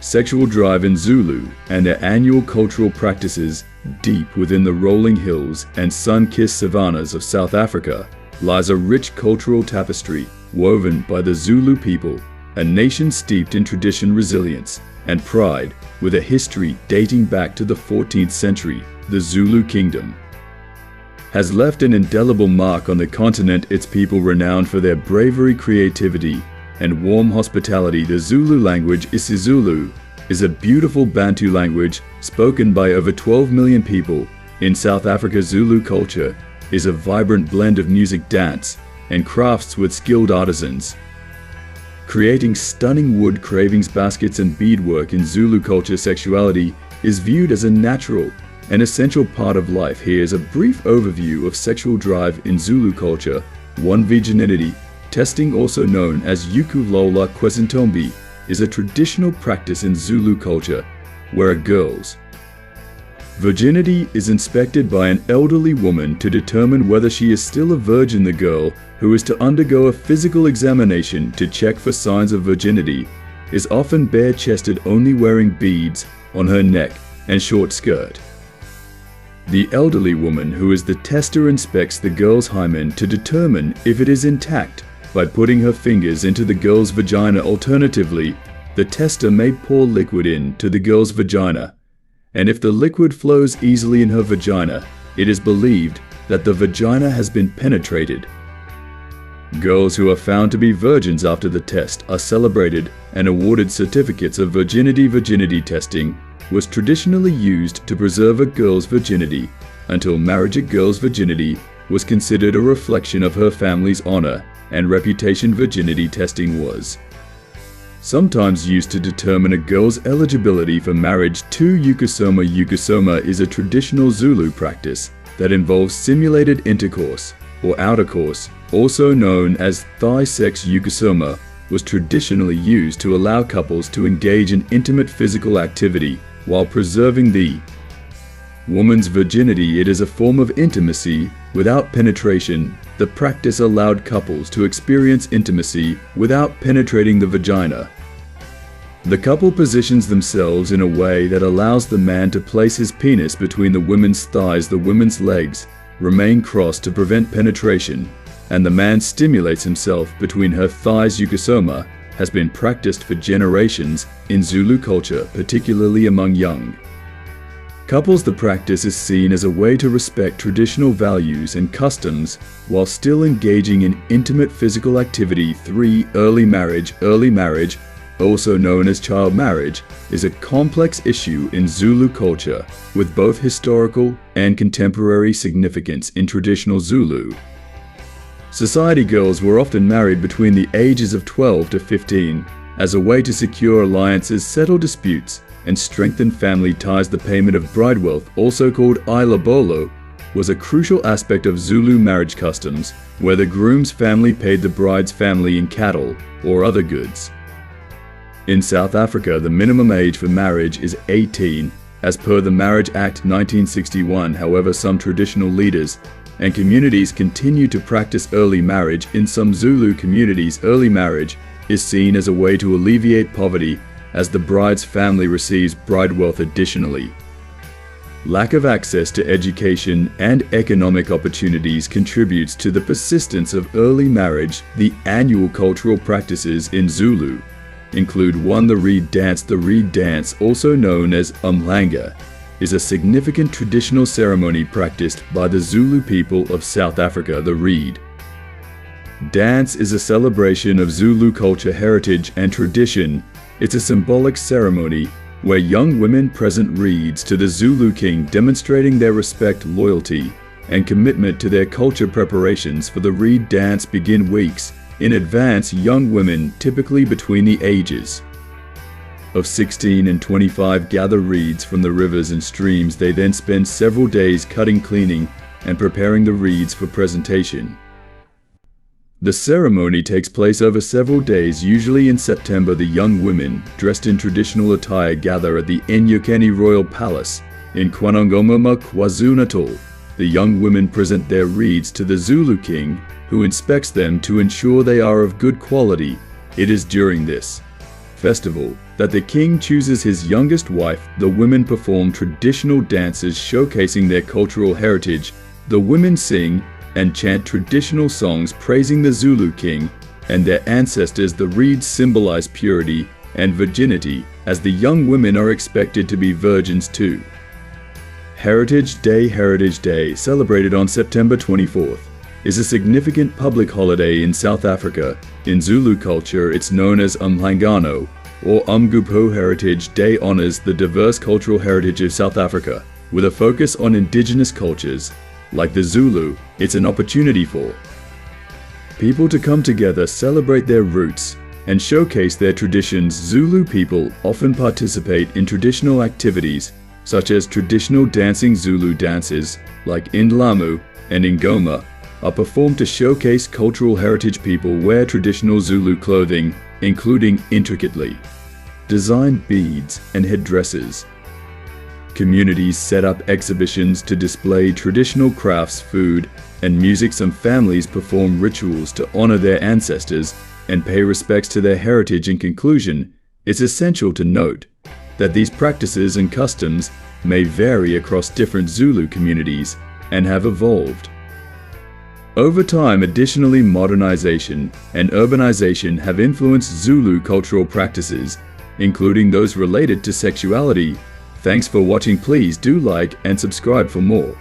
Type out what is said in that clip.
sexual drive in Zulu and their annual cultural practices deep within the rolling hills and sun-kissed savannas of South Africa lies a rich cultural tapestry woven by the Zulu people, a nation steeped in tradition, resilience, and pride, with a history dating back to the 14th century. The Zulu Kingdom has left an indelible mark on the continent, its people renowned for their bravery, creativity, and warm hospitality. The Zulu language, isiZulu, is a beautiful Bantu language spoken by over 12 million people in South Africa. Zulu culture is a vibrant blend of music, dance, and crafts with skilled artisans, creating stunning wood carvings, baskets, and beadwork. In Zulu culture, sexuality is viewed as a natural and essential part of life. Here's a brief overview of sexual drive in Zulu culture. 1. Virginity testing, also known as Ukuphinga and Ugasoma, is a traditional practice in Zulu culture where a girl's virginity is inspected by an elderly woman to determine whether she is still a virgin. The girl, who is to undergo a physical examination to check for signs of virginity, is often bare-chested, only wearing beads on her neck and short skirt. The elderly woman, who is the tester, inspects the girl's hymen to determine if it is intact by putting her fingers into the girl's vagina. Alternatively, the tester may pour liquid into the girl's vagina, and if the liquid flows easily in her vagina, it is believed that the vagina has been penetrated. Girls who are found to be virgins after the test are celebrated and awarded certificates of virginity. Virginity testing was traditionally used to preserve a girl's virginity until marriage. A girl's virginity was considered a reflection of her family's honor and reputation. Virginity testing was sometimes used to determine a girl's eligibility for marriage. 2. Ugasoma. Ugasoma is a traditional Zulu practice that involves simulated intercourse or outercourse, also known as thigh sex. Ugasoma was traditionally used to allow couples to engage in intimate physical activity while preserving the woman's virginity. It is a form of intimacy without penetration. The practice allowed couples to experience intimacy without penetrating the vagina. The couple positions themselves in a way that allows the man to place his penis between the woman's thighs. The woman's legs remain crossed to prevent penetration, and the man stimulates himself between her thighs. Ugasoma has been practiced for generations in Zulu culture, particularly among young couples. The practice is seen as a way to respect traditional values and customs while still engaging in intimate physical activity. 3. Early marriage. Early marriage, also known as child marriage, is a complex issue in Zulu culture with both historical and contemporary significance. In traditional Zulu society, girls were often married between the ages of 12 to 15 as a way to secure alliances, settle disputes, and strengthen family ties. The payment of bride wealth, also called ilobolo, was a crucial aspect of Zulu marriage customs, where the groom's family paid the bride's family in cattle or other goods. In South Africa, the minimum age for marriage is 18, as per the Marriage Act 1961. However, some traditional leaders and communities continue to practice early marriage. In some Zulu communities, early marriage is seen as a way to alleviate poverty, as the bride's family receives bride wealth. Additionally, lack of access to education and economic opportunities contributes to the persistence of early marriage. The annual cultural practices in Zulu include 1. The reed dance. The reed dance, also known as umhlanga, is a significant traditional ceremony practiced by the Zulu people of South Africa. The reed dance is a celebration of Zulu culture, heritage, and tradition. It's a symbolic ceremony where young women present reeds to the Zulu king, demonstrating their respect, loyalty, and commitment to their culture. Preparations for the reed dance begin weeks in advance. Young women, typically between the ages of 16 and 25, gather reeds from the rivers and streams. They then spend several days cutting, cleaning, and preparing the reeds for presentation. The ceremony takes place over several days. Usually in September, the young women, dressed in traditional attire, gather at the Enyakeni Royal Palace in KwaNongoma, KwaZulu-Natal. The young women present their reeds to the Zulu king, who inspects them to ensure they are of good quality. It is during this festival that the king chooses his youngest wife. The women perform traditional dances showcasing their cultural heritage. The women sing and chant traditional songs praising the Zulu king and their ancestors. The reeds symbolize purity and virginity, as the young women are expected to be virgins too. Heritage Day, celebrated on September 24th, is a significant public holiday in South Africa. In Zulu culture, it's known as Umhlangano, or Umgupho. Heritage Day honors the diverse cultural heritage of South Africa, with a focus on indigenous cultures. Like the Zulu, it's an opportunity for people to come together, celebrate their roots, and showcase their traditions. Zulu people often participate in traditional activities, such as traditional dancing. Zulu dances, like Indlamu and Ingoma, are performed to showcase cultural heritage. People wear traditional Zulu clothing, including intricately designed beads and headdresses. Communities set up exhibitions to display traditional crafts, food, and music. Some families perform rituals to honor their ancestors and pay respects to their heritage. In conclusion, it's essential to note that these practices and customs may vary across different Zulu communities and have evolved over time. Additionally, modernization and urbanization have influenced Zulu cultural practices, including those related to sexuality. Thanks for watching. Please do like and subscribe for more.